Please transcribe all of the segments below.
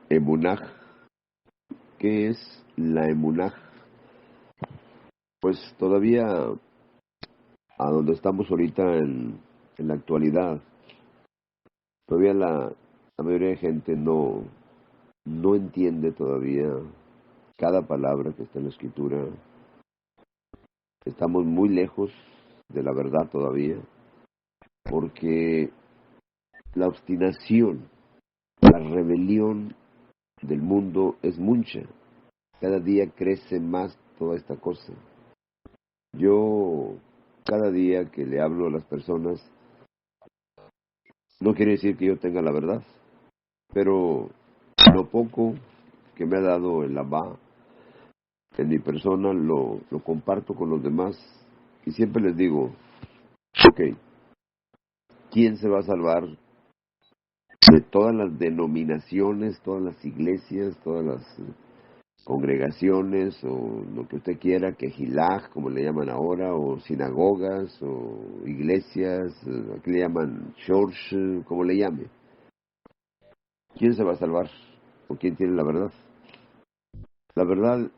Emunaj. ¿Qué es la emunaj? Pues todavía a donde estamos ahorita en la actualidad, todavía la mayoría de gente no entiende todavía cada palabra que está en la escritura. Estamos muy lejos de la verdad todavía, porque la obstinación, la rebelión del mundo es mucha. Cada día crece más toda esta cosa. Yo, cada día que le hablo a las personas, no quiere decir que yo tenga la verdad, pero lo poco que me ha dado el Abba en mi persona lo comparto con los demás y siempre les digo, ok, ¿quién se va a salvar de todas las denominaciones, todas las iglesias, todas las congregaciones o lo que usted quiera, quejilaj, como le llaman ahora, o sinagogas, o iglesias, aquí le llaman church, como le llame? ¿Quién se va a salvar? ¿O quién tiene la verdad? La verdad,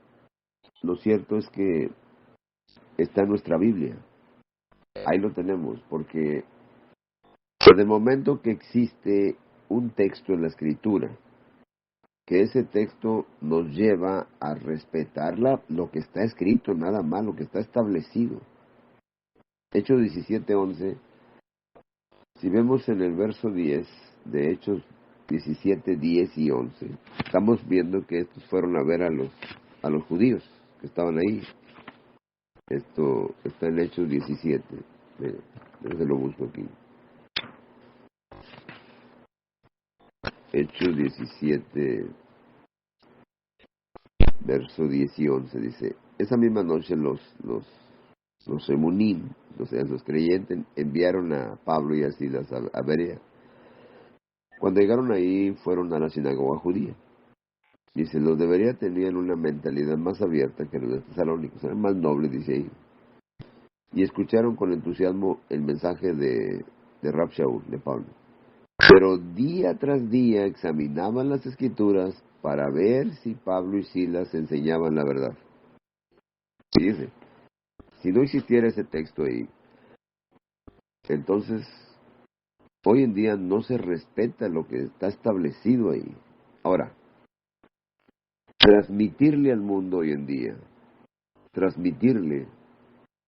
lo cierto es que está en nuestra Biblia. Ahí lo tenemos, porque desde el momento que existe un texto en la Escritura, que ese texto nos lleva a respetar lo que está escrito, nada más, lo que está establecido. Hechos 17:11, si vemos en el verso 10 de Hechos 17, 10 y 11, estamos viendo que estos fueron a ver a los judíos que estaban ahí. Esto está en Hechos 17. Se lo busco aquí. Hechos 17, verso 10 y 11 dice: esa misma noche los emunim, o sea, los creyentes, enviaron a Pablo y a Silas a Berea. Cuando llegaron ahí, fueron a la sinagoga judía. Dice, los de Berea tenían una mentalidad más abierta que los de Tesalónicos, eran más nobles, dice ahí. Y escucharon con entusiasmo el mensaje de Rab Shaul, de Pablo. Pero día tras día examinaban las escrituras para ver si Pablo y Silas enseñaban la verdad. Y dice, si no existiera ese texto ahí, entonces hoy en día no se respeta lo que está establecido ahí. Ahora, transmitirle al mundo hoy en día, transmitirle,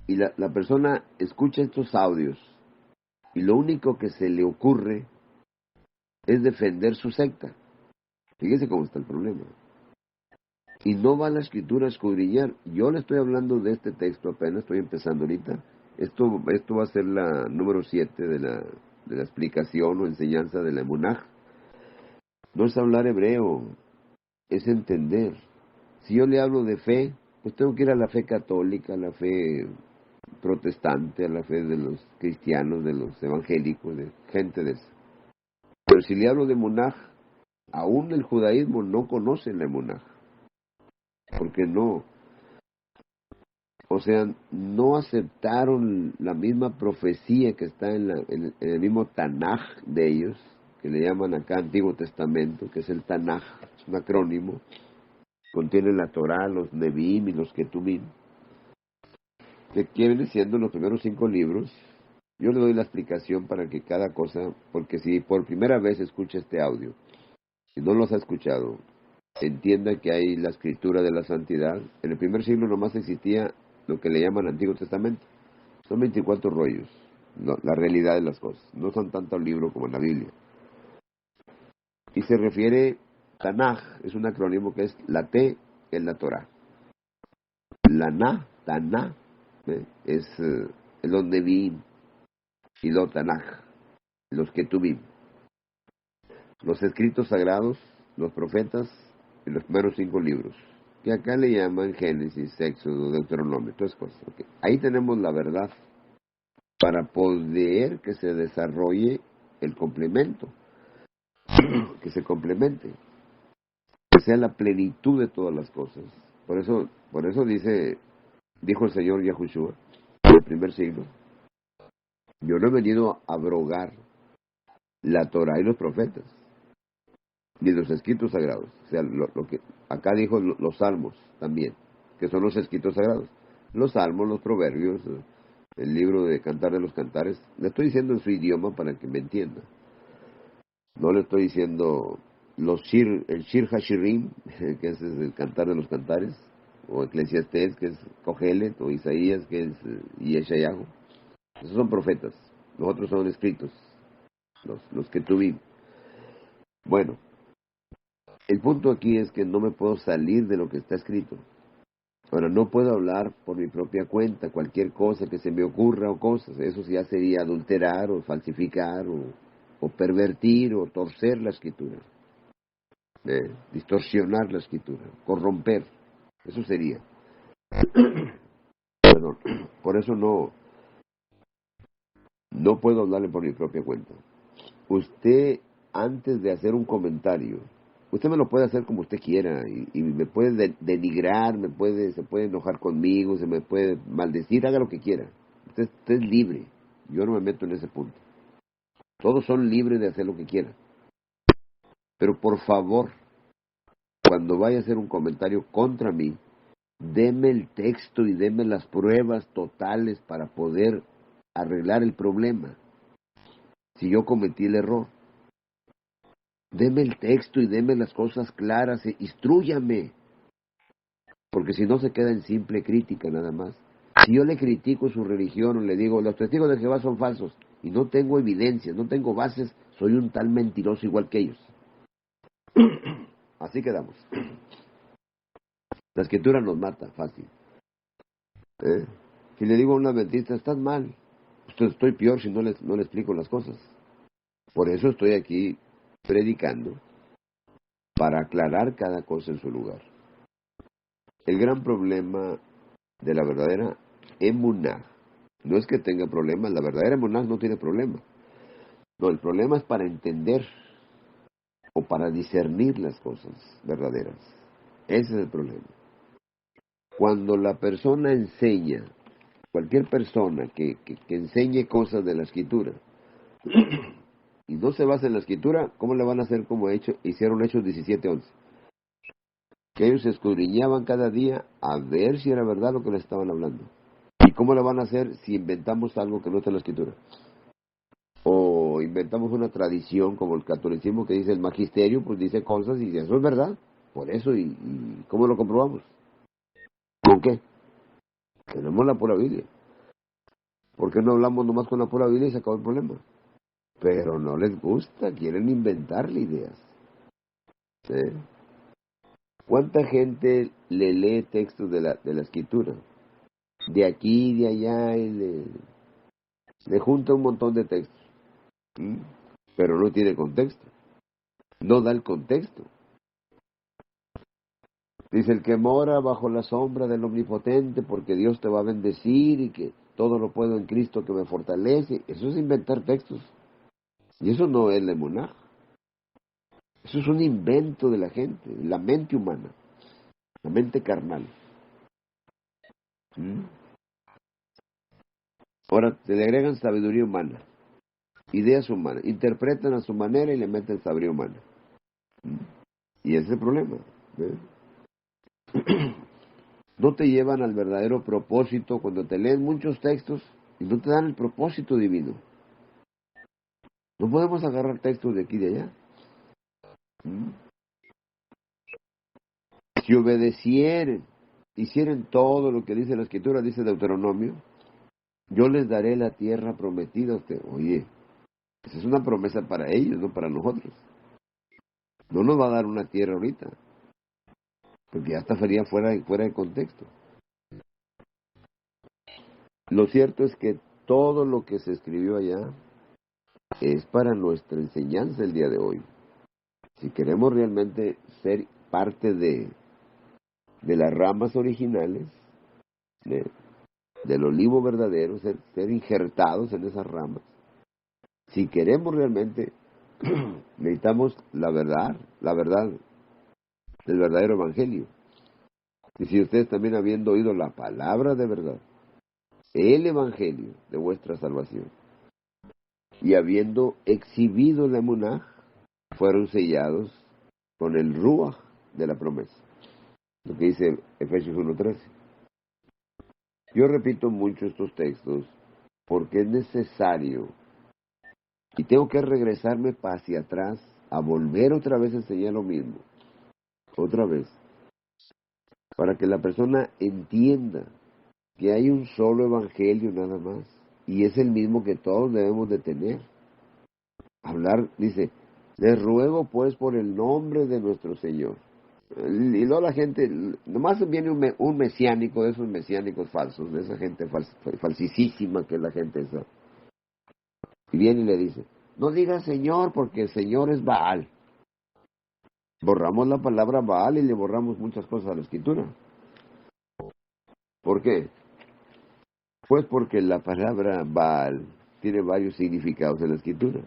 y la persona escucha estos audios, y lo único que se le ocurre es defender su secta. Fíjese cómo está el problema. Y no va a la escritura a escudriñar. Yo le estoy hablando de este texto, apenas estoy empezando ahorita. Esto va a ser la número 7 de la explicación o enseñanza de la emunaj. No es hablar hebreo, es entender. Si yo le hablo de fe, pues tengo que ir a la fe católica, a la fe protestante, a la fe de los cristianos, de los evangélicos, de gente de eso. Pero si le hablo de emunaj, aún el judaísmo no conoce la emunaj. Porque no, o sea, no aceptaron la misma profecía que está en el mismo Tanaj de ellos, que le llaman acá Antiguo Testamento, que es el Tanaj, es un acrónimo, contiene la Torá, los Nevi'im y los Ketuvim, que vienen siendo los primeros 5 libros. Yo le doy la explicación para que cada cosa, porque si por primera vez escucha este audio, si no los ha escuchado, entienda que hay la escritura de la santidad. En el primer siglo nomás existía lo que le llaman Antiguo Testamento. Son 24 rollos, no, la realidad de las cosas. No son tanto libros como en la Biblia. Y se refiere, Tanaj, es un acrónimo que es la T, es la Torah. La Na, Tanaj, es los Nevi'im y los Tanaj, los Ketuvim. Los escritos sagrados, los profetas y los primeros 5 libros, que acá le llaman Génesis, Éxodo, Deuteronomio, todas cosas. Okay. Ahí tenemos la verdad para poder que se desarrolle el complemento, que se complemente, que sea la plenitud de todas las cosas. Por eso dijo el Señor Yahushua en el primer siglo: yo no he venido a abrogar la Torah y los profetas, ni los escritos sagrados. O sea, lo que acá dijo los salmos también, que son los escritos sagrados. Los salmos, los proverbios, el libro de Cantar de los Cantares. Le estoy diciendo en su idioma para que me entienda. No le estoy diciendo el Shir Hashirim, que es el Cantar de los Cantares, o Eclesiastés, que es Cogelet, o Isaías, que es Yeshayahu. Esos son profetas. Los otros son escritos, los que tuvimos. Bueno, el punto aquí es que no me puedo salir de lo que está escrito. Ahora, no puedo hablar por mi propia cuenta, cualquier cosa que se me ocurra o cosas. Eso ya sería adulterar o falsificar o pervertir o torcer la escritura. Distorsionar la escritura, corromper. Eso sería. Perdón. Por eso no puedo hablarle por mi propia cuenta. Usted, antes de hacer un comentario, usted me lo puede hacer como usted quiera y me puede denigrar, se puede enojar conmigo, se me puede maldecir, haga lo que quiera. Usted es libre. Yo no me meto en ese punto. Todos son libres de hacer lo que quieran. Pero por favor, cuando vaya a hacer un comentario contra mí, deme el texto y deme las pruebas totales para poder arreglar el problema. Si yo cometí el error, deme el texto y deme las cosas claras, instrúyame, porque si no se queda en simple crítica nada más. Si yo le critico su religión o le digo, los testigos de Jehová son falsos, y no tengo evidencias, no tengo bases, soy un tal mentiroso igual que ellos. Así quedamos. La escritura nos mata, fácil. Si le digo a un adventista, estás mal, pues estoy peor si no le explico las cosas. Por eso estoy aquí predicando, para aclarar cada cosa en su lugar. El gran problema de la verdadera emuná no es que tenga problemas, la verdadera emuná no tiene problema. No, el problema es para entender o para discernir las cosas verdaderas. Ese es el problema. Cuando la persona enseña, cualquier persona que enseñe cosas de la escritura, y no se basa en la escritura, ¿cómo le van a hacer como hicieron Hechos 17:11? Que ellos escudriñaban cada día a ver si era verdad lo que les estaban hablando. ¿Y cómo le van a hacer si inventamos algo que no está en la escritura? O inventamos una tradición como el catolicismo que dice el magisterio, pues dice cosas y eso es verdad. Por eso, ¿y cómo lo comprobamos? ¿Con qué? Tenemos la pura Biblia. ¿Por qué no hablamos nomás con la pura Biblia y se acabó el problema? Pero no les gusta, quieren inventarle ideas. ¿Sí? ¿Cuánta gente le lee textos de la escritura? De aquí y de allá, y le junta un montón de textos. Pero no tiene contexto. No da el contexto. Dice, el que mora bajo la sombra del Omnipotente, porque Dios te va a bendecir y que todo lo puedo en Cristo que me fortalece. Eso es inventar textos. Y eso no es la emuná. Eso es un invento de la gente, la mente humana, la mente carnal. Ahora, se le agregan sabiduría humana, ideas humanas, interpretan a su manera y le meten sabiduría humana. Y ese es el problema. No te llevan al verdadero propósito cuando te leen muchos textos y no te dan el propósito divino. No podemos agarrar textos de aquí y de allá. Si obedecieren, hicieren todo lo que dice la Escritura, dice Deuteronomio, yo les daré la tierra prometida a usted. Oye, esa es una promesa para ellos, no para nosotros. No nos va a dar una tierra ahorita, porque ya estaría fuera de contexto. Lo cierto es que todo lo que se escribió allá es para nuestra enseñanza el día de hoy. Si queremos realmente ser parte de las ramas originales, del olivo verdadero, ser injertados en esas ramas, si queremos realmente, necesitamos la verdad del verdadero evangelio. Y si ustedes también habiendo oído la palabra de verdad, el evangelio de vuestra salvación, y habiendo exhibido la emuná, fueron sellados con el ruaj de la promesa. Lo que dice Efesios 1:13. Yo repito mucho estos textos porque es necesario y tengo que regresarme hacia atrás a volver otra vez a enseñar lo mismo. Otra vez. Para que la persona entienda que hay un solo evangelio nada más. Y es el mismo que todos debemos de tener. Hablar, dice, les ruego pues por el nombre de nuestro Señor. Y luego la gente, nomás viene un mesiánico de esos mesiánicos falsos, de esa gente falsísima que es la gente esa. Y viene y le dice, no digas Señor porque el Señor es Baal. Borramos la palabra Baal y le borramos muchas cosas a la Escritura. ¿Por qué? Pues porque la palabra Baal tiene varios significados en la Escritura.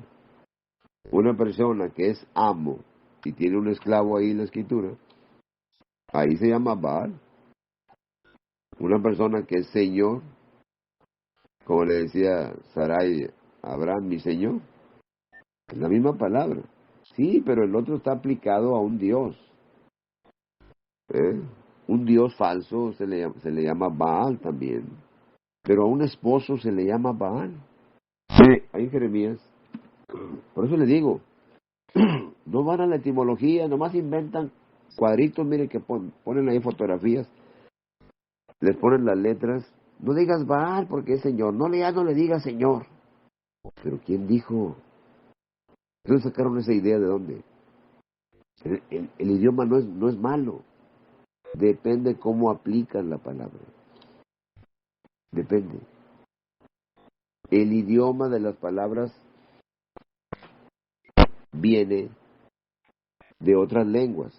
Una persona que es amo y tiene un esclavo ahí en la Escritura, ahí se llama Baal. Una persona que es señor, como le decía Sarai a Abraham, mi señor, es la misma palabra. Sí, pero el otro está aplicado a un dios. ¿eh? Un dios falso se le llama Baal también. Pero a un esposo se le llama Baal. Sí, ahí en Jeremías. Por eso le digo, no van a la etimología, nomás inventan cuadritos, miren que ponen ahí fotografías, les ponen las letras. No digas Baal porque es señor, no le digas señor. Pero ¿quién dijo? ¿Ustedes sacaron esa idea de dónde? El idioma no es malo, depende cómo aplican la palabra. Depende. El idioma de las palabras viene de otras lenguas.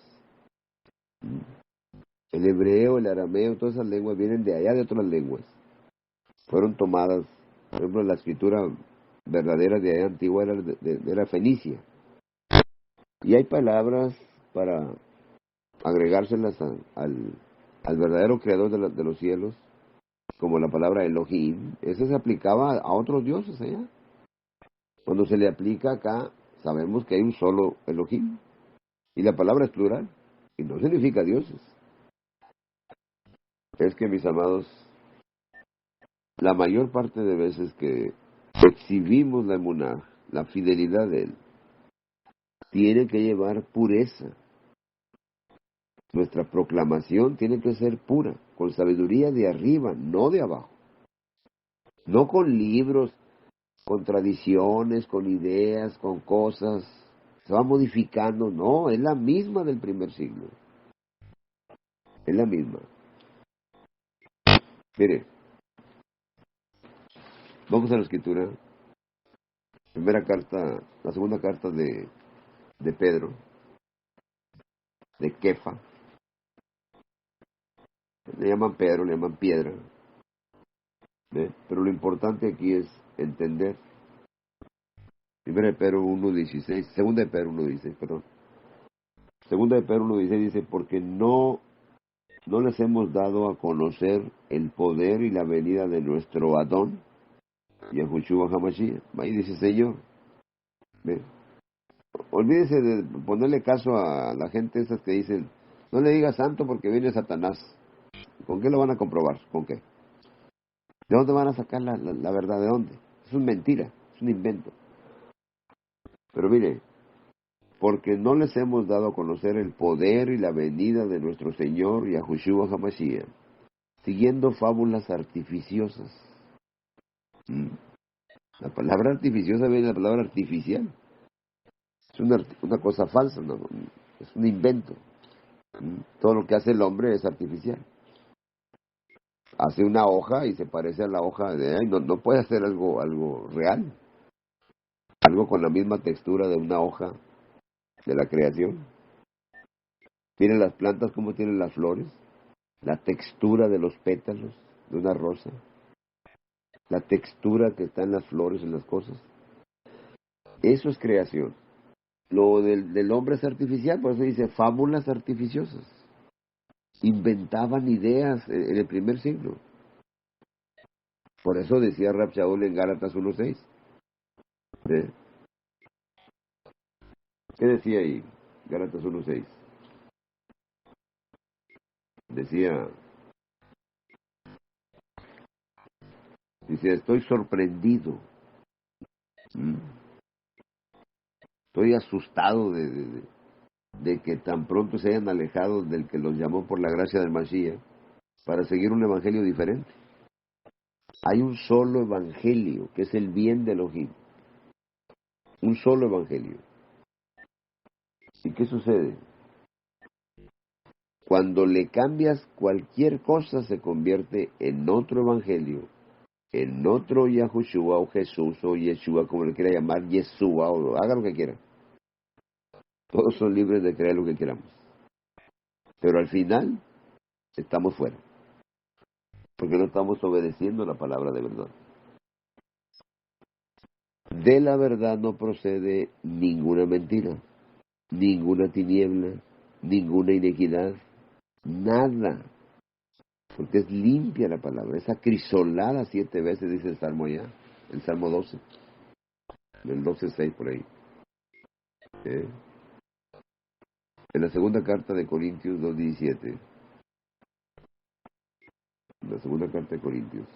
El hebreo, el arameo, todas esas lenguas vienen de allá de otras lenguas. Fueron tomadas, por ejemplo, la escritura verdadera de allá antigua era fenicia. Y hay palabras para agregárselas al verdadero creador de los cielos, como la palabra Elohim. Esa se aplicaba a otros dioses allá. Cuando se le aplica acá, sabemos que hay un solo Elohim. Y la palabra es plural. Y no significa dioses. Es que, mis amados, la mayor parte de veces que exhibimos la emuná, la fidelidad de Él, tiene que llevar pureza. Nuestra proclamación tiene que ser pura, con sabiduría de arriba, no de abajo. No con libros, con tradiciones, con ideas, con cosas. Se va modificando. No, es la misma del primer siglo. Es la misma. Mire, vamos a la escritura. Primera carta, la segunda carta de Pedro, de Kefa. Le llaman Pedro, le llaman piedra. Pero lo importante aquí es entender. Primera de Pedro 1:16, segunda de Pedro 1:16, perdón. Segunda de Pedro 1:16 dice, porque no les hemos dado a conocer el poder y la venida de nuestro Adón, Yahushua HaMashiach. Ahí dice Señor. ¿Ve? Olvídese de ponerle caso a la gente esas que dicen, no le diga santo porque viene Satanás. ¿Con qué lo van a comprobar? ¿Con qué? ¿De dónde van a sacar la verdad? ¿De dónde? Es una mentira, es un invento. Pero mire, porque no les hemos dado a conocer el poder y la venida de nuestro Señor Yahushua HaMashiach, siguiendo fábulas artificiosas. La palabra artificiosa viene de la palabra artificial. Es una cosa falsa, ¿no? Es un invento. Todo lo que hace el hombre es artificial. Hace una hoja y se parece a la hoja de ahí. No puede hacer algo real. Algo con la misma textura de una hoja de la creación. Miren las plantas como tienen las flores. La textura de los pétalos de una rosa. La textura que está en las flores, en las cosas. Eso es creación. Lo del hombre es artificial, por eso dice fábulas artificiosas. Inventaban ideas en el primer siglo. Por eso decía Rab Shaul en Gálatas 1:6. ¿Qué decía ahí? Gálatas 1:6. Decía, estoy sorprendido. ¿Mm? Estoy asustado de que tan pronto se hayan alejado del que los llamó por la gracia del Mashiach para seguir un evangelio diferente. Hay un solo evangelio, que es el bien de Elohim. Un solo evangelio. ¿Y qué sucede? Cuando le cambias cualquier cosa se convierte en otro evangelio, en otro Yahushua o Jesús o Yeshua, como le quiera llamar, Yeshua, o haga lo que quiera. Todos son libres de creer lo que queramos. Pero al final estamos fuera, porque no estamos obedeciendo la palabra de verdad. De la verdad no procede ninguna mentira, ninguna tiniebla, ninguna inequidad, nada. Porque es limpia la palabra, es acrisolada 7 veces, dice el Salmo allá, el Salmo 12, el 12:6 por ahí. ¿Eh? En la segunda carta de Corintios 2:17, la segunda carta de Corintios,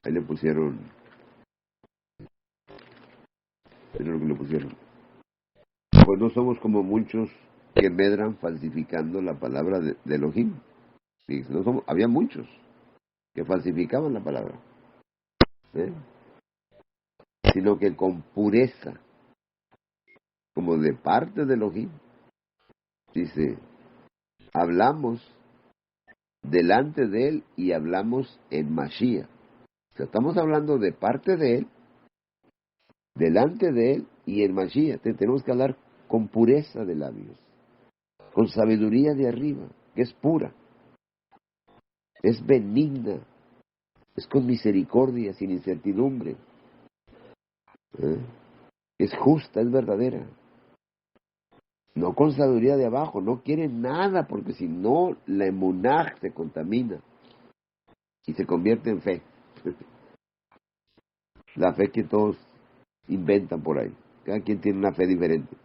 ahí le pusieron, es lo que le pusieron. Pues no somos como muchos que medran falsificando la palabra de Elohim. Sí, no somos, había muchos que falsificaban la palabra, ¿eh? Sino que con pureza, como de parte de Elohim, dice, hablamos delante de él y hablamos en Mashiach. O sea, estamos hablando de parte de él, delante de él y en Mashiach. Tenemos que hablar con pureza de labios, con sabiduría de arriba, que es pura, es benigna, es con misericordia, sin incertidumbre, ¿eh? Es justa, es verdadera. No con sabiduría de abajo, no quiere nada, porque si no, la emunaj se contamina y se convierte en fe. La fe que todos inventan por ahí. Cada quien tiene una fe diferente.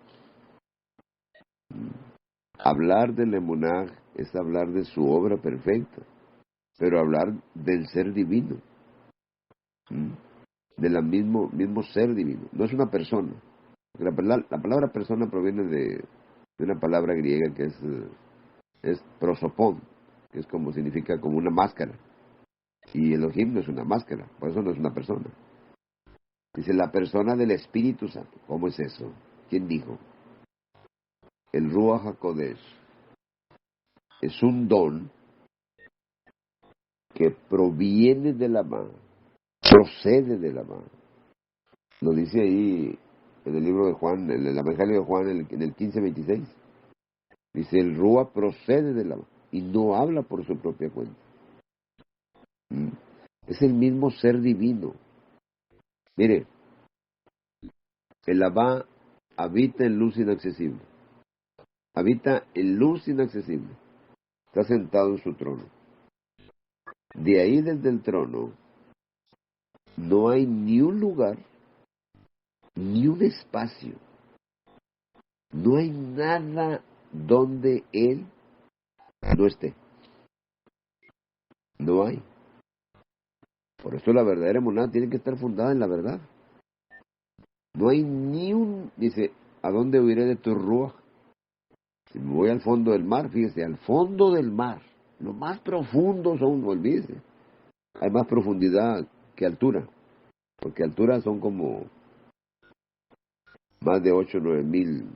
Hablar del emunaj es hablar de su obra perfecta, pero hablar del ser divino, del mismo ser divino. No es una persona. La palabra persona proviene de una palabra griega que es prosopón, que es como significa como una máscara. Y Elohim no es una máscara, por eso no es una persona. Dice la persona del Espíritu Santo. ¿Cómo es eso? ¿Quién dijo? El Ruach HaKodesh es un don que proviene de la mano, procede de la mano. Lo dice ahí en el libro de Juan, en el Evangelio de Juan, en el 15:26. Dice, el Ruach procede de la mano y no habla por su propia cuenta. Es el mismo ser divino. Mire, el Abba habita en luz inaccesible. Habita en luz inaccesible. Está sentado en su trono. De ahí desde el trono no hay ni un lugar, ni un espacio. No hay nada donde Él no esté. No hay. Por eso la verdadera emuná tiene que estar fundada en la verdad. No hay ni un... Dice, ¿a dónde huiré de tu ruaj? Si me voy al fondo del mar, fíjese, al fondo del mar. Lo más profundo son, no olvídese. Hay más profundidad que altura. Porque altura son como más de 8 o 9 mil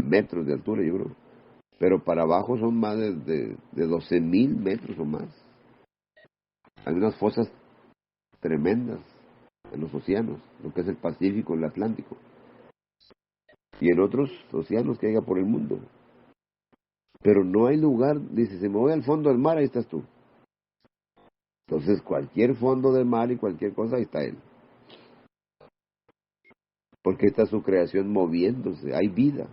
metros de altura, yo creo. Pero para abajo son más de 12.000 metros o más. Hay unas fosas tremendas en los océanos, lo que es el Pacífico, el Atlántico. Y en otros océanos que haya por el mundo. Pero no hay lugar, dice, si me voy al fondo del mar, ahí estás tú. Entonces cualquier fondo del mar y cualquier cosa, ahí está Él. Porque está su creación moviéndose, hay vida.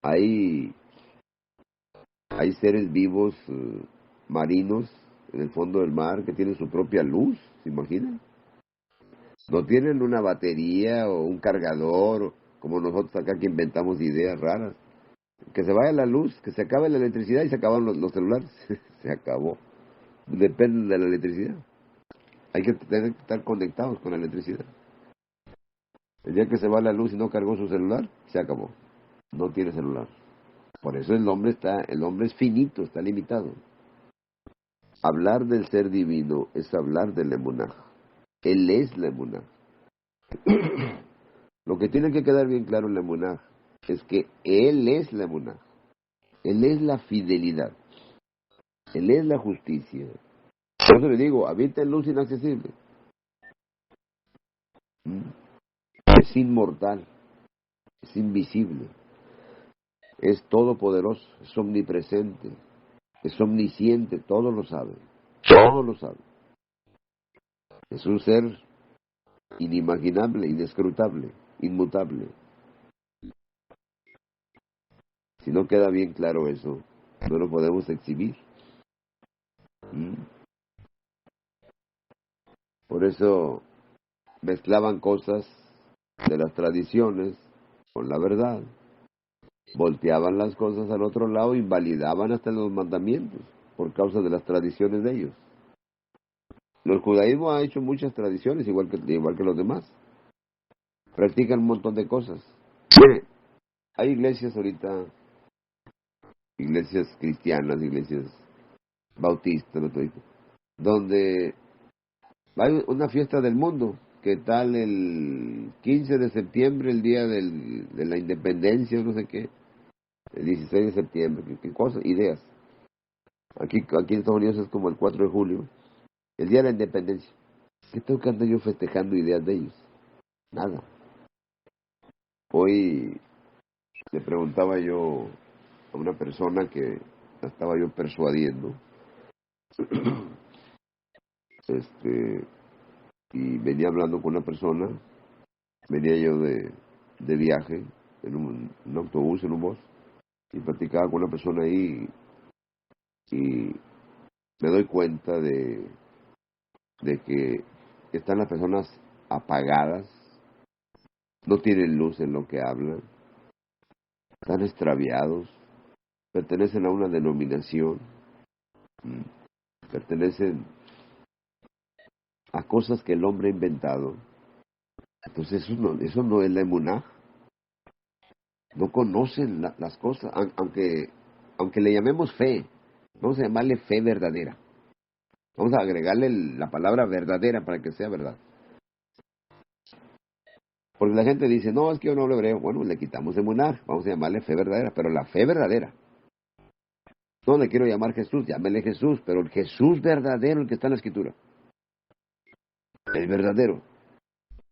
Hay seres vivos marinos en el fondo del mar que tienen su propia luz, ¿se imaginan? No tienen una batería o un cargador como nosotros acá que inventamos ideas raras. Que se vaya la luz, que se acabe la electricidad y se acaban los celulares. Se acabó. Depende de la electricidad. Hay que tener que estar conectados con la electricidad. El día que se va la luz y no cargó su celular, se acabó. No tiene celular. Por eso el hombre es finito, está limitado. Hablar del ser divino es hablar del emuná. Él es la emuná. Lo que tiene que quedar bien claro en la emuná es que Él es la emuná. Él es la fidelidad. Él es la justicia. Por eso le digo, habita en luz inaccesible. Es inmortal. Es invisible. Es todopoderoso. Es omnipresente. Es omnisciente. Todo lo sabe. Todo lo sabe. Es un ser inimaginable, inescrutable, inmutable. Si no queda bien claro eso, no lo podemos exhibir. Por eso mezclaban cosas de las tradiciones con la verdad. Volteaban las cosas al otro lado, invalidaban hasta los mandamientos por causa de las tradiciones de ellos. El judaísmo ha hecho muchas tradiciones, igual que los demás. Practican un montón de cosas. Mire, hay iglesias ahorita, iglesias cristianas, iglesias bautistas, donde hay una fiesta del mundo. ¿Qué tal el 15 de septiembre, el día de la independencia, no sé qué? El 16 de septiembre, ¿qué cosas? Ideas. Aquí en Estados Unidos es como el 4 de julio, el día de la independencia. ¿Qué tengo que andar yo festejando ideas de ellos? Nada. Hoy le preguntaba yo a una persona que la estaba yo persuadiendo, y venía hablando con una persona, venía yo de viaje, en un autobús, en un bus, y platicaba con una persona ahí, y me doy cuenta de que están las personas apagadas, no tienen luz en lo que hablan, están extraviados, pertenecen a una denominación, pertenecen a cosas que el hombre ha inventado. Entonces eso no es la emuná. No conocen las cosas, aunque le llamemos fe, vamos a llamarle fe verdadera. Vamos a agregarle la palabra verdadera para que sea verdad. Porque la gente dice, no, es que yo no hablo hebreo. Bueno, le quitamos emuná, vamos a llamarle fe verdadera, pero la fe verdadera. No le quiero llamar Jesús, llámele Jesús, pero el Jesús verdadero, el que está en la Escritura. El verdadero.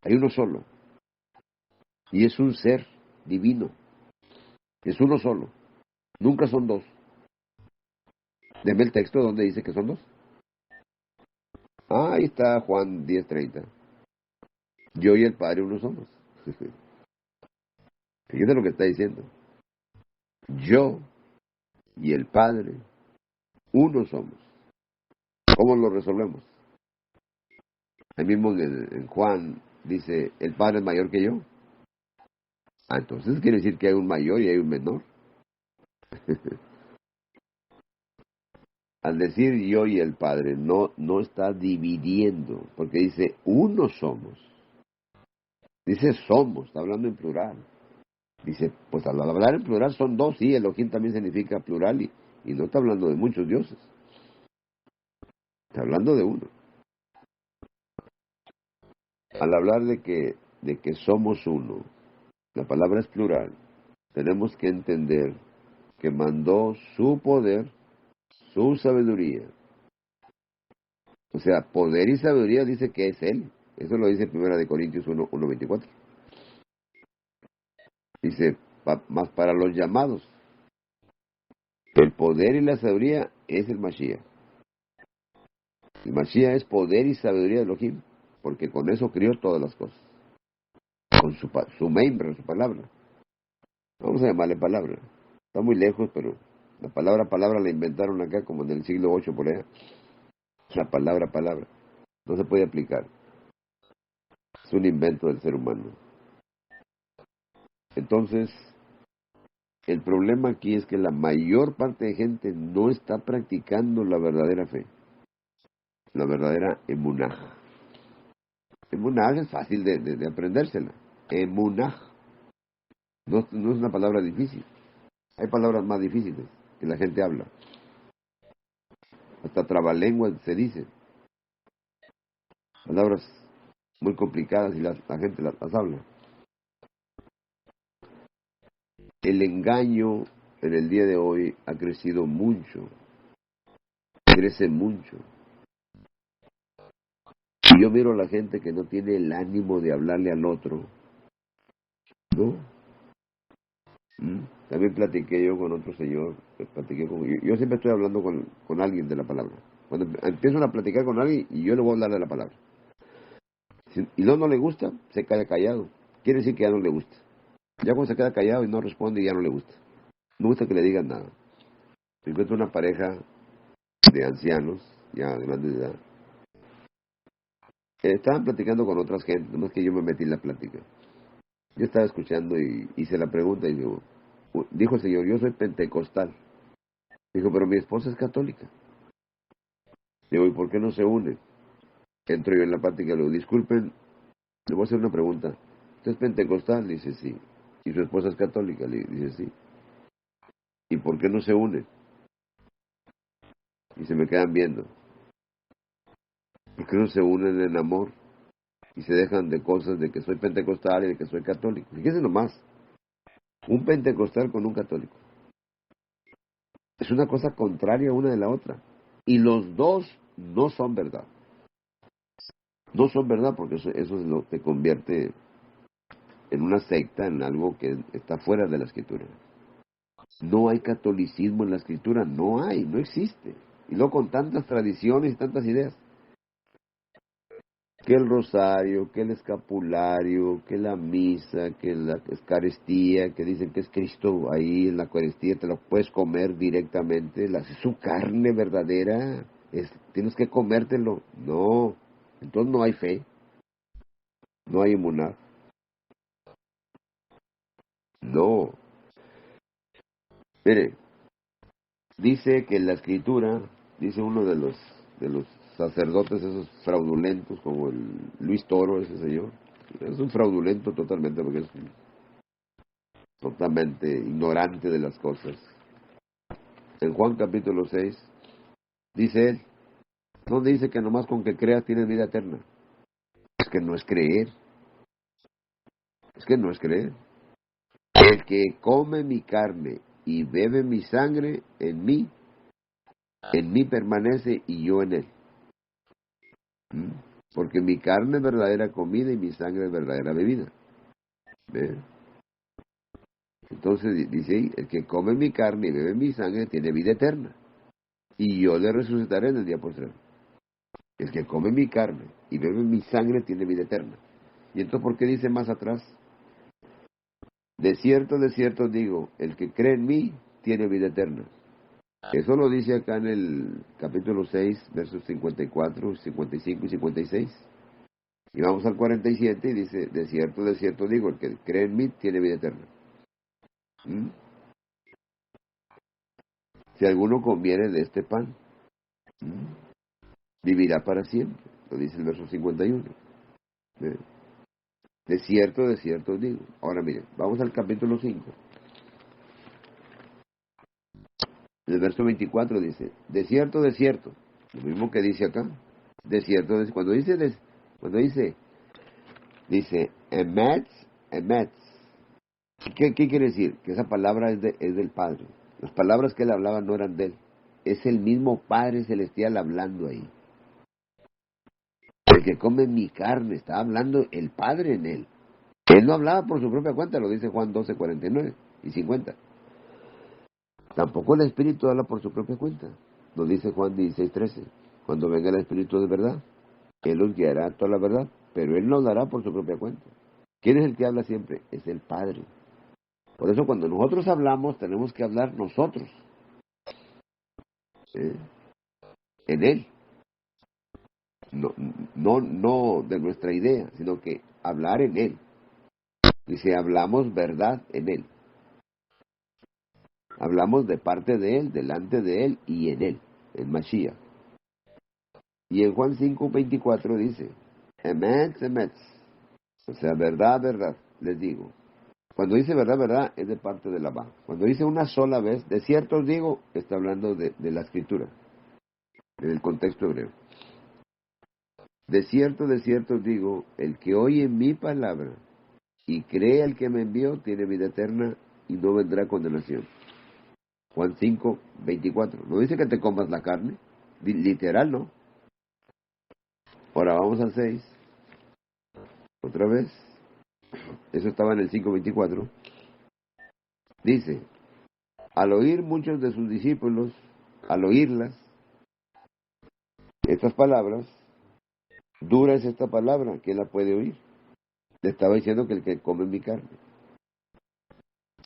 Hay uno solo. Y es un ser divino. Es uno solo. Nunca son dos. Deme el texto donde dice que son dos. Ahí está Juan 10:30. Yo y el Padre uno somos. Fíjate lo que está diciendo. Yo y el Padre uno somos. ¿Cómo lo resolvemos? Ahí mismo en Juan dice, el Padre es mayor que yo. Entonces quiere decir que hay un mayor y hay un menor. Al decir yo y el Padre, no está dividiendo, porque dice uno somos. Dice somos, está hablando en plural. Dice, pues al hablar en plural son dos, sí, Elohim también significa plural y no está hablando de muchos dioses. Está hablando de uno. Al hablar de que somos uno, la palabra es plural, tenemos que entender que mandó su poder, su sabiduría. O sea, poder y sabiduría dice que es Él. Eso lo dice 1 Corintios 1:24. Dice, más para los llamados, el poder y la sabiduría es el Mashiach. El Mashiach es poder y sabiduría de Elohim, porque con eso crió todas las cosas. Con su membro, su palabra. Vamos a llamarle palabra. Está muy lejos, pero la palabra la inventaron acá como en el siglo VIII por allá. La palabra. No se puede aplicar. Es un invento del ser humano. Entonces, el problema aquí es que la mayor parte de gente no está practicando la verdadera fe, la verdadera emunaj. Emunaj es fácil de aprendérsela. Emunaj no es una palabra difícil. Hay palabras más difíciles que la gente habla. Hasta trabalenguas se dice. Palabras muy complicadas y la gente las habla. El engaño en el día de hoy ha crecido mucho. Crece mucho. Y yo miro a la gente que no tiene el ánimo de hablarle al otro, ¿no? También platiqué yo con otro señor, yo siempre estoy hablando con alguien de la palabra. Cuando empiezo a platicar con alguien, y yo le voy a hablar de la palabra. Y no le gusta, se queda callado. Quiere decir que ya no le gusta. Ya cuando se queda callado y no responde, ya no le gusta. No gusta que le digan nada. Me encuentro una pareja de ancianos, ya de grandes de edad. Estaban platicando con otras gentes, nomás que yo me metí en la plática. Yo estaba escuchando y hice la pregunta y dijo el señor, yo soy pentecostal. Dijo, pero mi esposa es católica. Digo, ¿y por qué no se une? Entro yo en la plática y le digo, disculpen, le voy a hacer una pregunta. ¿Usted es pentecostal? Dice, sí. ¿Y su esposa es católica? Le dice, sí. ¿Y por qué no se une? Y se me quedan viendo. ¿Por qué no se unen en amor? Y se dejan de cosas de que soy pentecostal y de que soy católico. Fíjense nomás, un pentecostal con un católico. Es una cosa contraria una de la otra. Y los dos no son verdad. No son verdad porque eso es lo que te convierte en una secta, en algo que está fuera de la escritura. No hay catolicismo en la escritura, no existe. Y luego con tantas tradiciones y tantas ideas. Que el rosario, que el escapulario, que la misa, que la eucaristía, que dicen que es Cristo ahí en la eucaristía, te lo puedes comer directamente, es su carne verdadera, tienes que comértelo. No, entonces no hay fe, no hay emuná. No. Mire, dice que en la escritura, dice uno de los sacerdotes esos fraudulentos, como el Luis Toro, ese señor, es un fraudulento totalmente porque es totalmente ignorante de las cosas. En Juan capítulo 6, dice él, donde dice que nomás con que creas tienes vida eterna. Es que no es creer, es que no es creer. El que come mi carne y bebe mi sangre, en mí permanece y yo en él. ¿Mm? Porque mi carne es verdadera comida y mi sangre es verdadera bebida. ¿Ve? Entonces dice ahí, el que come mi carne y bebe mi sangre tiene vida eterna. Y yo le resucitaré en el día postrero. El que come mi carne y bebe mi sangre tiene vida eterna. Y entonces, ¿por qué dice más atrás? De cierto digo, el que cree en mí tiene vida eterna. Eso lo dice acá en el capítulo 6, versos 54, 55 y 56. Y vamos al 47 y dice, de cierto digo, el que cree en mí tiene vida eterna. ¿Mm? Si alguno comiere de este pan, vivirá para siempre. Lo dice el verso 51. ¿Ve? De cierto digo. Ahora miren, vamos al capítulo 5. El verso 24 dice, de cierto, lo mismo que dice acá, de cierto, cuando dice, emetz, ¿qué quiere decir? Que esa palabra es del Padre. Las palabras que él hablaba no eran de él, es el mismo Padre Celestial hablando ahí. El que come mi carne, está hablando el Padre en él. Él no hablaba por su propia cuenta, lo dice Juan 12, 49 y 50. Tampoco el Espíritu habla por su propia cuenta. Nos dice Juan 16, 13. Cuando venga el Espíritu de verdad, Él os guiará a toda la verdad, pero Él no lo hará por su propia cuenta. ¿Quién es el que habla siempre? Es el Padre. Por eso cuando nosotros hablamos, tenemos que hablar nosotros. ¿Eh? En Él. No de nuestra idea, sino que hablar en Él. Dice, hablamos verdad en Él. Hablamos de parte de Él, delante de Él y en Él, en Mashiach. Y en Juan 5:24 dice, emet, emet. O sea, verdad, verdad, les digo. Cuando dice verdad, verdad, es de parte de la Abba. Cuando dice una sola vez, de cierto os digo, está hablando de la escritura, en el contexto hebreo. De cierto os digo, el que oye mi palabra y cree al que me envió, tiene vida eterna y no vendrá condenación. Juan 5:24. No dice que te comas la carne, literal, ¿no? Ahora vamos al 6. Otra vez. Eso estaba en el 5:24. Dice, al oír muchos de sus discípulos, al oírlas, estas palabras, dura es esta palabra, ¿quién la puede oír? Le estaba diciendo que el que come mi carne.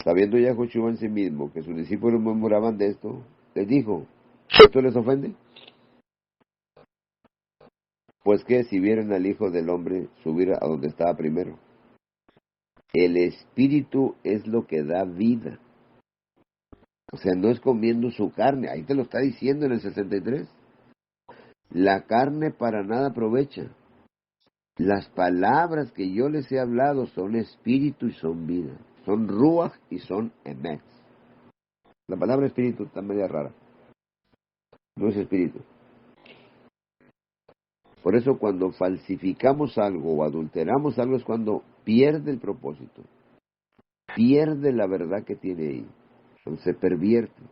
Sabiendo ya Joshua en sí mismo que sus discípulos murmuraban de esto, les dijo, ¿esto les ofende? Pues que si vieran al Hijo del Hombre subir a donde estaba primero. El Espíritu es lo que da vida. O sea, no es comiendo su carne. Ahí te lo está diciendo en el 63. La carne para nada aprovecha. Las palabras que yo les he hablado son espíritu y son vida. Son ruach y son emet. La palabra espíritu está media rara. No es espíritu. Por eso cuando falsificamos algo o adulteramos algo es cuando pierde el propósito. Pierde la verdad que tiene ahí. Entonces se pervierte.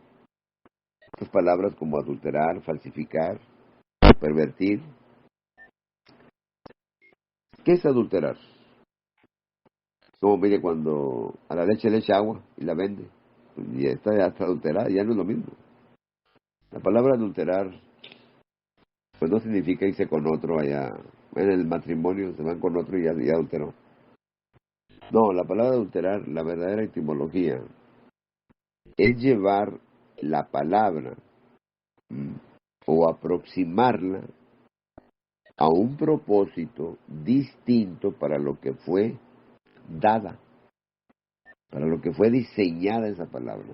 Estas palabras como adulterar, falsificar, pervertir. ¿Qué es adulterar? Como mire cuando a la leche le echa agua y la vende. Y esta ya está adulterada, ya no es lo mismo. La palabra adulterar, pues no significa irse con otro allá. En el matrimonio se van con otro y ya adulteró. No, la palabra adulterar, la verdadera etimología, es llevar la palabra o aproximarla a un propósito distinto para lo que fue dada, para lo que fue diseñada esa palabra.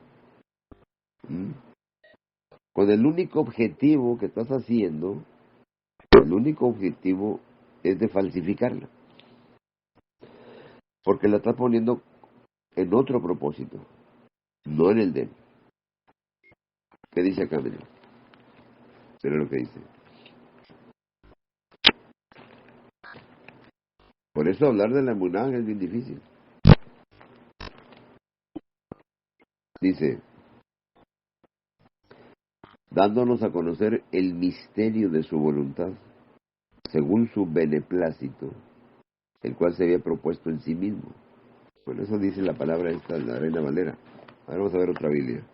Con el único objetivo que estás haciendo, el único objetivo es de falsificarla, porque la estás poniendo en otro propósito, no en el de él. ¿Qué dice acá, mira? Mira lo que dice. Por eso hablar de la emuná es bien difícil. Dice, dándonos a conocer el misterio de su voluntad, según su beneplácito, el cual se había propuesto en sí mismo. Bueno, eso dice la palabra esta, la Reina Valera. Ahora vamos a ver otra Biblia,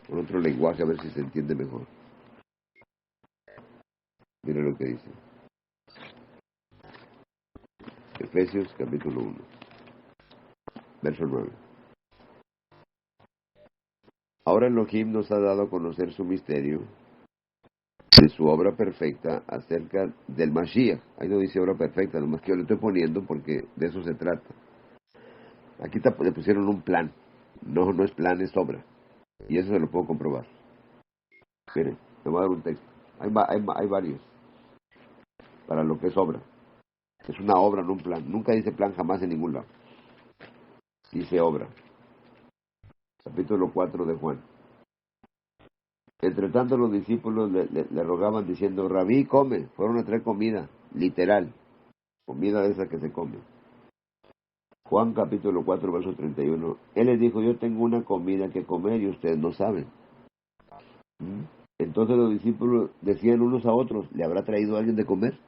con otro lenguaje, a ver si se entiende mejor. Mira lo que dice. Efesios capítulo 1, verso 9. Ahora Elohim nos ha dado a conocer su misterio de su obra perfecta acerca del Mashiach. Ahí no dice obra perfecta, nomás que yo le estoy poniendo porque de eso se trata. Aquí le pusieron un plan. No, no es plan, es obra. Y eso se lo puedo comprobar. Miren, te voy a dar un texto. Hay varios para lo que es obra. Es una obra, no un plan. Nunca dice plan jamás en ningún lado. Dice obra. Capítulo 4 de Juan. Entre tanto los discípulos le rogaban diciendo, Rabí, come. Fueron a traer comida, literal. Comida de esa que se come. Juan capítulo 4, verso 31. Él les dijo, yo tengo una comida que comer y ustedes no saben. Entonces los discípulos decían unos a otros, ¿le habrá traído alguien de comer?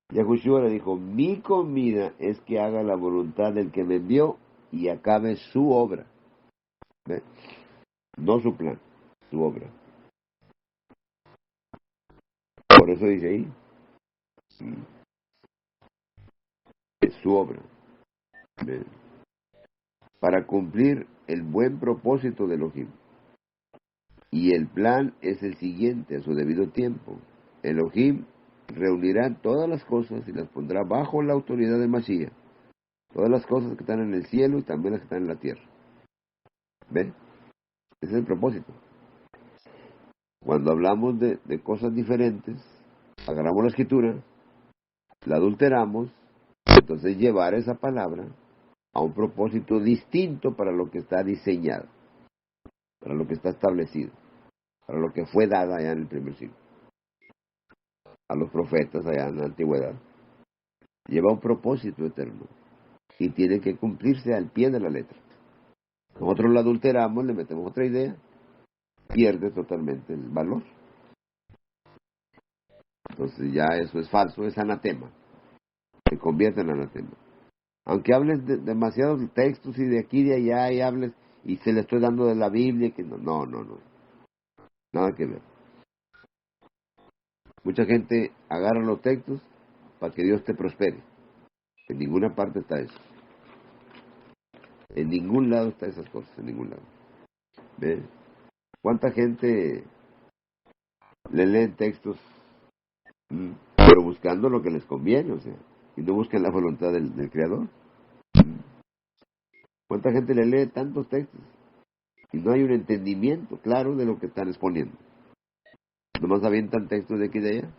Yahushua le dijo, mi comida es que haga la voluntad del que me envió y acabe su obra. ¿Ve? No su plan, su obra. Por eso dice ahí, es su obra. ¿Ve? Para cumplir el buen propósito de Elohim. Y el plan es el siguiente, a su debido tiempo. Elohim reunirá todas las cosas y las pondrá bajo la autoridad de Mashiach. Todas las cosas que están en el cielo y también las que están en la tierra. ¿Ven? Ese es el propósito. Cuando hablamos de cosas diferentes, agarramos la escritura, la adulteramos, entonces llevar esa palabra a un propósito distinto para lo que está diseñado, para lo que está establecido, para lo que fue dada allá en el primer siglo, a los profetas allá en la antigüedad. Lleva un propósito eterno y tiene que cumplirse al pie de la letra. Nosotros lo adulteramos, le metemos otra idea, pierde totalmente el valor. Entonces ya eso es falso, es anatema, se convierte en anatema. Aunque hables de demasiados textos y de aquí y de allá y hables y se le estoy dando de la Biblia, que no, nada que ver. Mucha gente agarra los textos para que Dios te prospere. En ninguna parte está eso. En ningún lado está esas cosas, en ningún lado. ¿Ve? ¿Cuánta gente le leen textos, pero buscando lo que les conviene, o sea, y no buscan la voluntad del Creador? ¿Cuánta gente le lee tantos textos y no hay un entendimiento claro de lo que están exponiendo? Nomás avientan textos de aquí y de allá.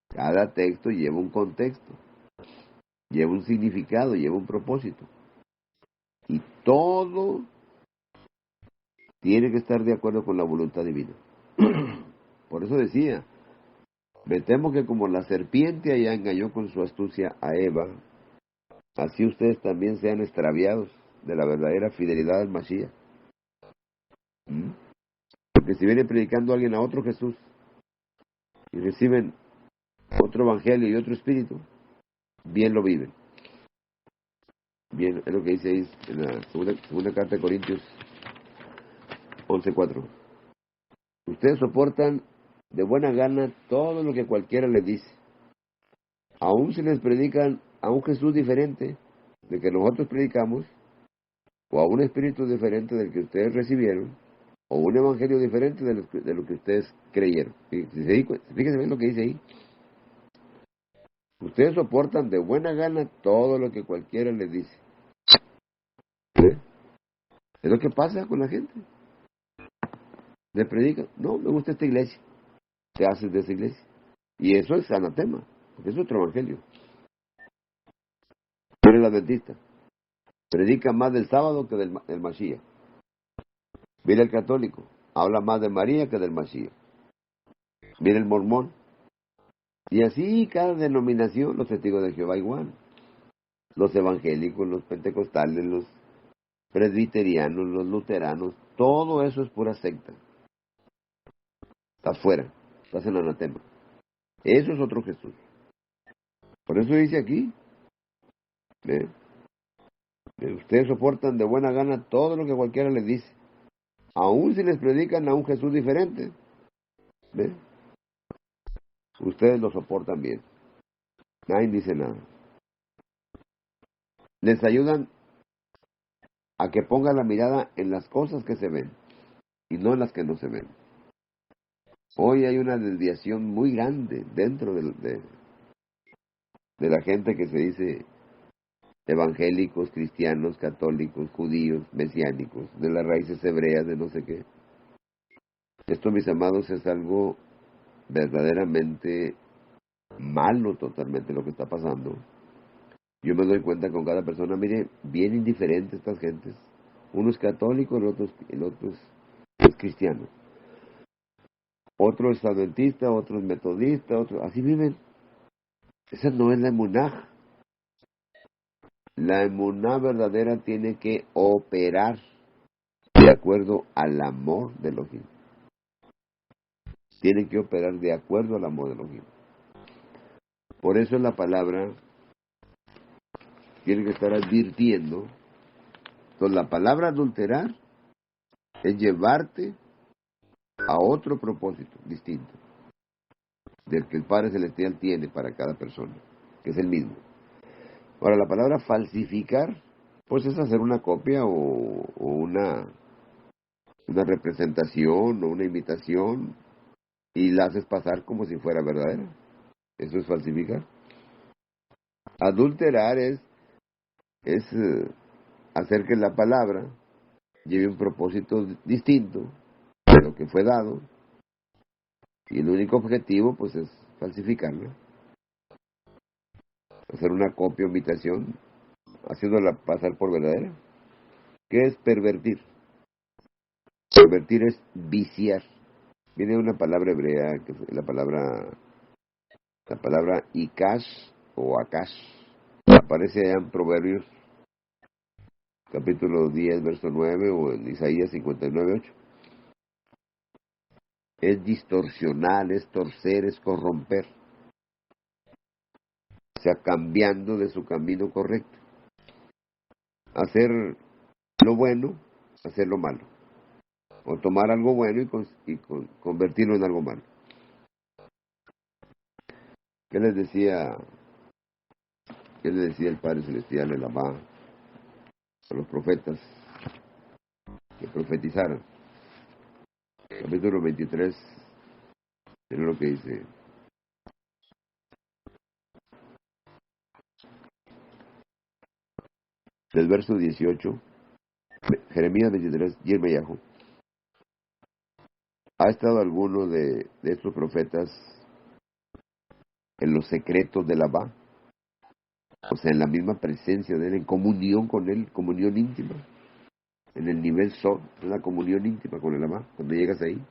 Cada texto lleva un contexto, lleva un significado, lleva un propósito. Y todo tiene que estar de acuerdo con la voluntad divina. Por eso decía, me temo que como la serpiente allá engañó con su astucia a Eva, así ustedes también sean extraviados de la verdadera fidelidad al Mashiach. Porque si viene predicando a alguien a otro Jesús y reciben otro evangelio y otro espíritu, bien lo viven. Bien, es lo que dice ahí en la segunda carta de Corintios 11:4. Ustedes soportan de buena gana todo lo que cualquiera les dice. Aún si les predican a un Jesús diferente del que nosotros predicamos, o a un espíritu diferente del que ustedes recibieron, o un evangelio diferente de lo que ustedes creyeron. Fíjense bien lo que dice ahí. Ustedes soportan de buena gana todo lo que cualquiera les dice. ¿Eh? Es lo que pasa con la gente. Le predican, no, me gusta esta iglesia. Te haces de esa iglesia. Y eso es anatema, porque es otro evangelio. Pero el adventista predica más del sábado que del Mashiach. Mira el católico, habla más de María que del Mashiach. Mira el mormón. Y así cada denominación, los testigos de Jehová igual. Los evangélicos, los pentecostales, los presbiterianos, los luteranos, todo eso es pura secta. Estás fuera, estás en anatema. Eso es otro Jesús. Por eso dice aquí, ¿eh? Ustedes soportan de buena gana todo lo que cualquiera les dice, aun si les predican a un Jesús diferente. ¿Ve? Ustedes lo soportan bien. Nadie dice nada. Les ayudan a que pongan la mirada en las cosas que se ven y no en las que no se ven. Hoy hay una desviación muy grande dentro de la gente que se dice evangélicos, cristianos, católicos, judíos, mesiánicos, de las raíces hebreas, de no sé qué. Esto, mis amados, es algo verdaderamente malo totalmente lo que está pasando. Yo me doy cuenta con cada persona, mire, bien indiferente estas gentes. Uno es católico, el otro es cristiano. Otro es adventista, otro es metodista, así viven. Esa no es la emuná. La emuná verdadera tiene que operar de acuerdo al amor de Elohim. Tiene que operar de acuerdo al amor de Elohim. Por eso la palabra tiene que estar advirtiendo. Entonces la palabra adulterar es llevarte a otro propósito distinto del que el Padre Celestial tiene para cada persona, que es el mismo. Ahora, la palabra falsificar, pues es hacer una copia o una representación o una imitación y la haces pasar como si fuera verdadera. Eso es falsificar. Adulterar es es hacer que la palabra lleve un propósito distinto de lo que fue dado, y el único objetivo pues es falsificarla, hacer una copia o imitación, haciéndola pasar por verdadera. ¿Qué es pervertir? Pervertir es viciar. Viene una palabra hebrea, que es la palabra ikash o akash. Aparece allá en Proverbios, capítulo 10, verso 9, o en Isaías 59, 8. Es distorsionar, es torcer, es corromper. O sea, cambiando de su camino correcto. Hacer lo bueno, hacer lo malo. O tomar algo bueno y convertirlo en algo malo. ¿Qué les decía el Padre Celestial, el Abba, a los profetas que profetizaran? Capítulo 23, miren lo que dice. Del verso 18, Jeremías 23, Yirmeyahu. ¿Ha estado alguno de estos profetas en los secretos del Abba? O sea, en la misma presencia de él, en comunión con él, comunión íntima. En el nivel Sod, en la comunión íntima con el Abba. Cuando llegas ahí,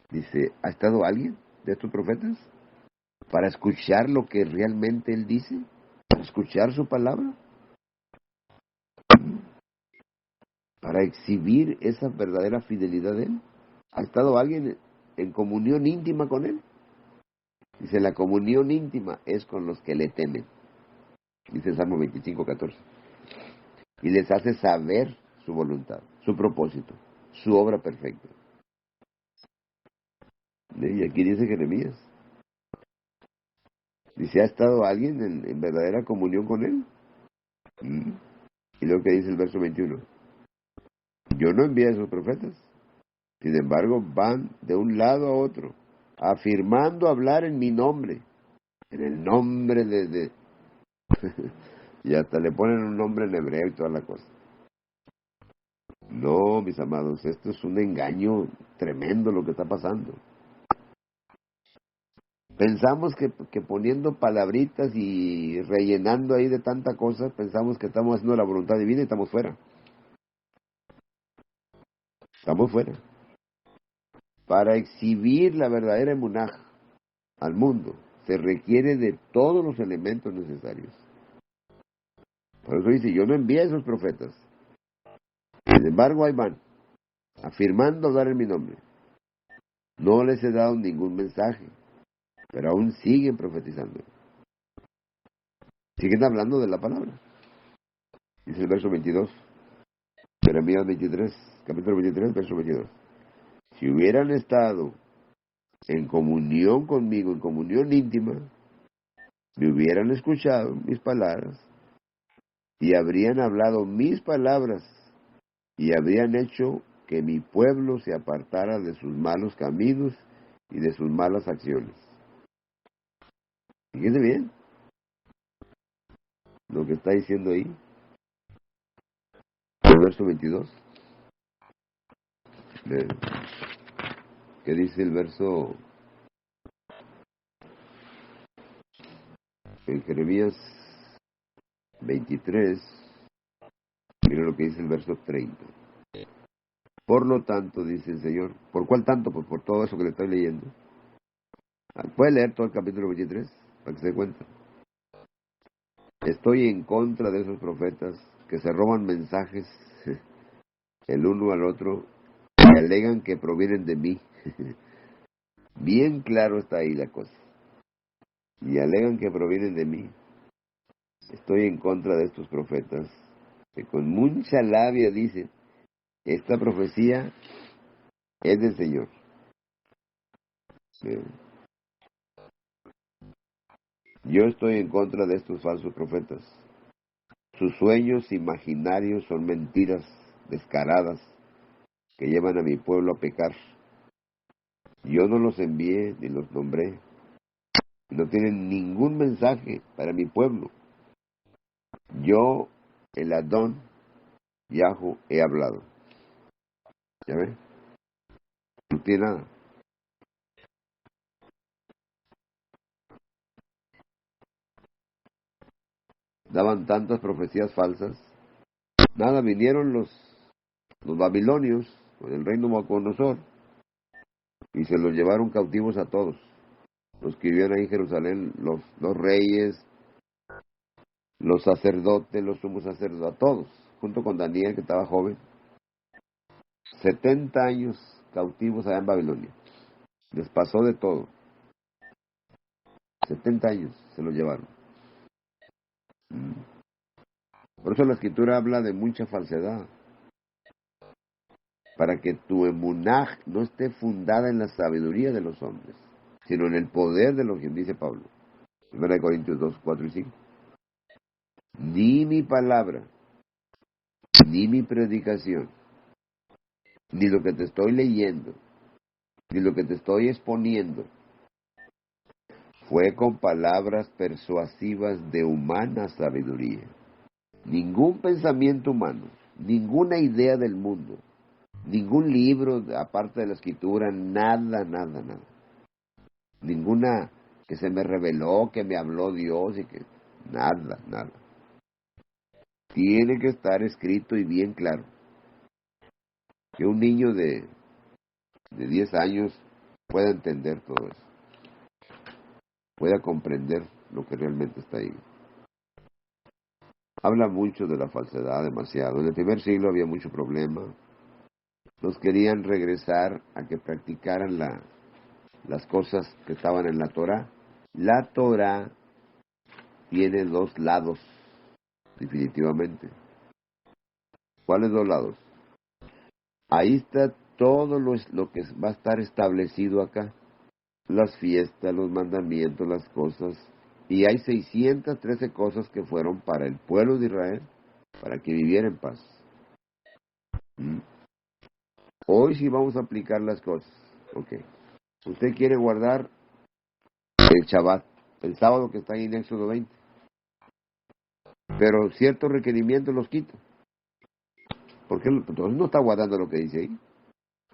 dice, ¿ha estado alguien de estos profetas para escuchar lo que realmente él dice? ¿Para escuchar su palabra? ¿Para exhibir esa verdadera fidelidad de él? ¿Ha estado alguien en comunión íntima con él? Dice, la comunión íntima es con los que le temen. Dice Salmo 25, 14. Y les hace saber su voluntad, su propósito, su obra perfecta. Y aquí dice Jeremías. Dice, ¿ha estado alguien en verdadera comunión con él? Y luego que dice el verso 21. Yo no envié a esos profetas. Sin embargo, van de un lado a otro, afirmando hablar en mi nombre. En el nombre de y hasta le ponen un nombre en hebreo y toda la cosa. No, mis amados, esto es un engaño tremendo lo que está pasando. Pensamos que poniendo palabritas y rellenando ahí de tanta cosa, pensamos que estamos haciendo la voluntad divina y estamos fuera. Estamos fuera. Para exhibir la verdadera emunaj al mundo, se requiere de todos los elementos necesarios. Por eso dice, yo no envié a esos profetas. Sin embargo, ahí van, afirmando hablar en mi nombre. No les he dado ningún mensaje, pero aún siguen profetizando. Siguen hablando de la palabra. Dice el verso 22, Jeremías 23, capítulo 23, verso 22. Si hubieran estado en comunión conmigo, en comunión íntima, me hubieran escuchado mis palabras y habrían hablado mis palabras y habrían hecho que mi pueblo se apartara de sus malos caminos y de sus malas acciones. Fíjense bien lo que está diciendo ahí, el verso 22. ¿Qué dice el verso en Jeremías 23? Mira lo que dice el verso 30. Por lo tanto, dice el Señor, ¿por cuál tanto? Pues por todo eso que le estoy leyendo. Puede leer todo el capítulo 23 para que se dé cuenta. Estoy en contra de esos profetas que se roban mensajes el uno al otro y alegan que provienen de mí. Bien claro está ahí la cosa. Y alegan que provienen de mí. Estoy en contra de estos profetas que con mucha labia dicen, esta profecía es del Señor. Yo estoy en contra de estos falsos profetas. Sus sueños imaginarios son mentiras descaradas que llevan a mi pueblo a pecar. Yo no los envié ni los nombré. No tienen ningún mensaje para mi pueblo. Yo, el Adón, Yahu, he hablado. ¿Ya ven? No tiene nada. Daban tantas profecías falsas. Nada, vinieron los babilonios, con el reino Nabucodonosor, y se los llevaron cautivos a todos. Los que vivían ahí en Jerusalén, los reyes, los sacerdotes, los sumos sacerdotes, a todos, junto con Daniel, que estaba joven. 70 años cautivos allá en Babilonia. Les pasó de todo. 70 años se los llevaron. Por eso la Escritura habla de mucha falsedad. Para que tu emunaj no esté fundada en la sabiduría de los hombres, sino en el poder de los que dice Pablo. 1 Corintios 2, 4 y 5. Ni mi palabra, ni mi predicación, ni lo que te estoy leyendo, ni lo que te estoy exponiendo, fue con palabras persuasivas de humana sabiduría. Ningún pensamiento humano, ninguna idea del mundo, ningún libro aparte de la Escritura, nada. Ninguna que se me reveló, que me habló Dios y que nada. Tiene que estar escrito y bien claro. Que un niño de 10 años pueda entender todo eso. Pueda comprender lo que realmente está ahí. Habla mucho de la falsedad, demasiado. En el primer siglo había mucho problema. Los querían regresar a que practicaran las cosas que estaban en la Torah. La Torah tiene dos lados, definitivamente. ¿Cuáles dos lados? Ahí está todo lo que va a estar establecido acá. Las fiestas, los mandamientos, las cosas. Y hay 613 cosas que fueron para el pueblo de Israel, para que viviera en paz. Hoy sí vamos a aplicar las cosas. Ok. Usted quiere guardar el Shabbat, el sábado que está ahí en Éxodo 20. Pero ciertos requerimientos los quita. ¿Por qué? Entonces no está guardando lo que dice ahí.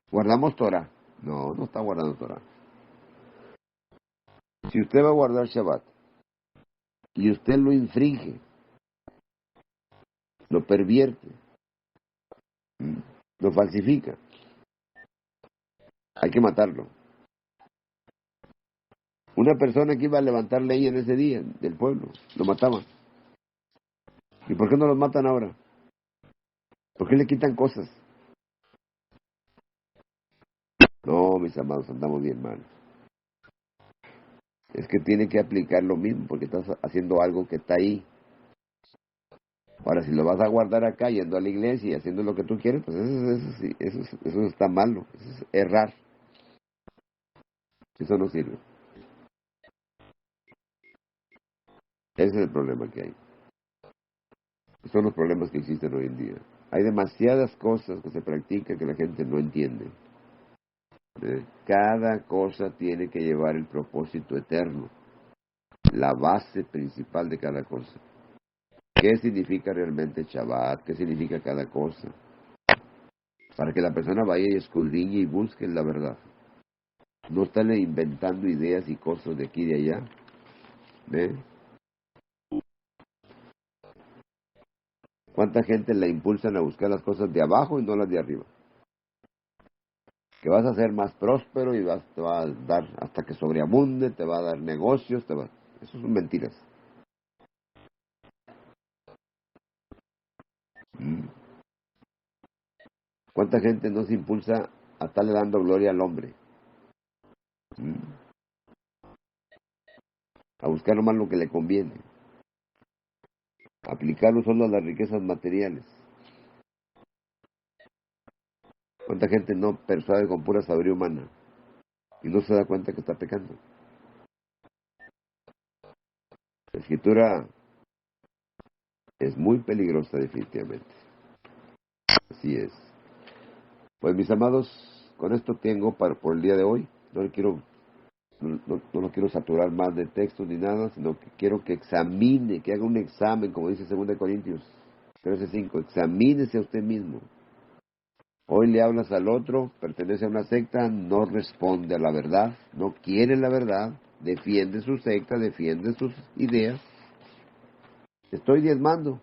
¿Guardamos Torah? No está guardando Torah. Si usted va a guardar Shabbat y usted lo infringe, lo pervierte, lo falsifica, hay que matarlo. Una persona que iba a levantar ley en ese día del pueblo, lo mataban. ¿Y por qué no los matan ahora? ¿Por qué le quitan cosas? No, mis amados, andamos bien mal. Es que tiene que aplicar lo mismo, porque estás haciendo algo que está ahí. Ahora, si lo vas a guardar acá, yendo a la iglesia y haciendo lo que tú quieres, pues eso está malo, eso es errar. Eso no sirve. Ese es el problema que hay. Esos son los problemas que existen hoy en día. Hay demasiadas cosas que se practican que la gente no entiende. Cada cosa tiene que llevar el propósito eterno, la base principal de cada cosa. ¿Qué significa realmente Shabbat? ¿Qué significa cada cosa? Para que la persona vaya y escudriñe y busque la verdad. No están inventando ideas y cosas de aquí y de allá. ¿Ve? ¿Cuánta gente la impulsan a buscar las cosas de abajo y no las de arriba? Que vas a ser más próspero y te va a dar hasta que sobreabunde, te va a dar negocios, eso son mentiras. ¿Cuánta gente no se impulsa a estarle dando gloria al hombre? A buscar nomás lo que le conviene. Aplicarlo solo a las riquezas materiales. ¿Cuánta gente no persuade con pura sabiduría humana y no se da cuenta que está pecando? La Escritura es muy peligrosa, definitivamente. Así es. Pues mis amados, con esto tengo por el día de hoy. No no lo quiero saturar más de textos ni nada, sino que quiero que examine, que haga un examen, como dice 2 Corintios 13:5, examínese a usted mismo. Hoy le hablas al otro, pertenece a una secta, no responde a la verdad, no quiere la verdad, defiende su secta, defiende sus ideas. Estoy diezmando.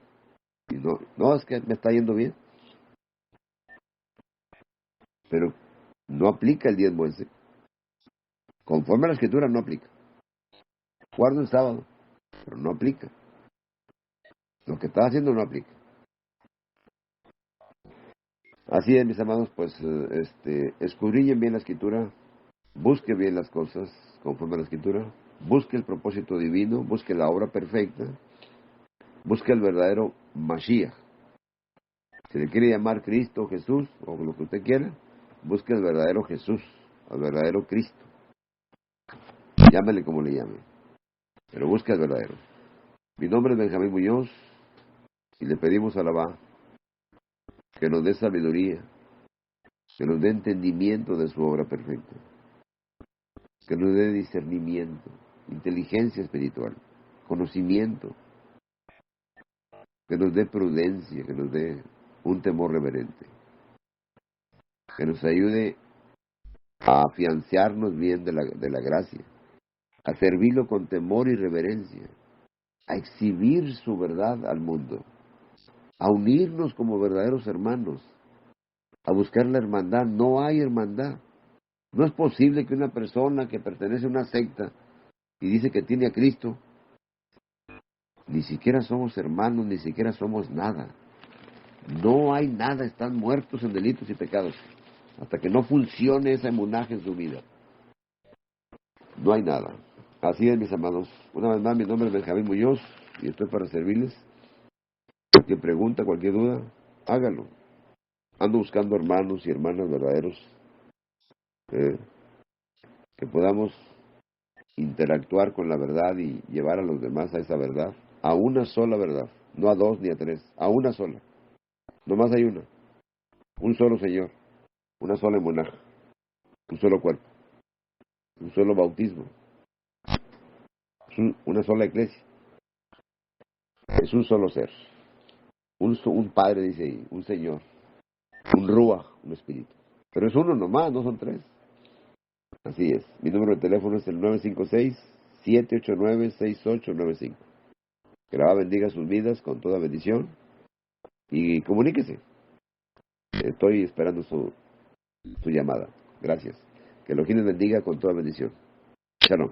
Y no, es que me está yendo bien. Pero no aplica el diezmo ese. Conforme a la Escritura no aplica. Guardo el sábado, pero no aplica. Lo que estás haciendo no aplica. Así es, mis amados, pues escudriñen bien la Escritura, busque bien las cosas conforme a la Escritura, busque el propósito divino, busque la obra perfecta, busque el verdadero Mashiach. Si le quiere llamar Cristo, Jesús, o lo que usted quiera, busque el verdadero Jesús, al verdadero Cristo. Llámele como le llame, pero busque el verdadero. Mi nombre es Benjamín Muñoz y le pedimos a Alabá que nos dé sabiduría, que nos dé entendimiento de su obra perfecta, que nos dé discernimiento, inteligencia espiritual, conocimiento, que nos dé prudencia, que nos dé un temor reverente, que nos ayude a afianzarnos bien de la gracia, a servirlo con temor y reverencia, a exhibir su verdad al mundo, a unirnos como verdaderos hermanos, a buscar la hermandad. No hay hermandad. No es posible que una persona que pertenece a una secta y dice que tiene a Cristo, ni siquiera somos hermanos, ni siquiera somos nada. No hay nada, están muertos en delitos y pecados. Hasta que no funcione esa emunaje en su vida, no hay nada. Así es, mis amados. Una vez más, mi nombre es Benjamín Muñoz y estoy para servirles. Cualquier pregunta, cualquier duda, hágalo. Ando buscando hermanos y hermanas verdaderos que podamos interactuar con la verdad y llevar a los demás a esa verdad, a una sola verdad, no a 2 ni a 3, a una sola. Nomás hay una, un solo Señor, una sola emunaja, un solo cuerpo, un solo bautismo, una sola iglesia, es un solo ser, un Padre, dice ahí, un Señor, un Ruach, un Espíritu. Pero es uno nomás, no son 3. Así es. Mi número de teléfono es el 956-789-6895. Que la bendiga sus vidas con toda bendición. Y comuníquese. Estoy esperando su llamada. Gracias. Que Elohim les bendiga con toda bendición. Shalom.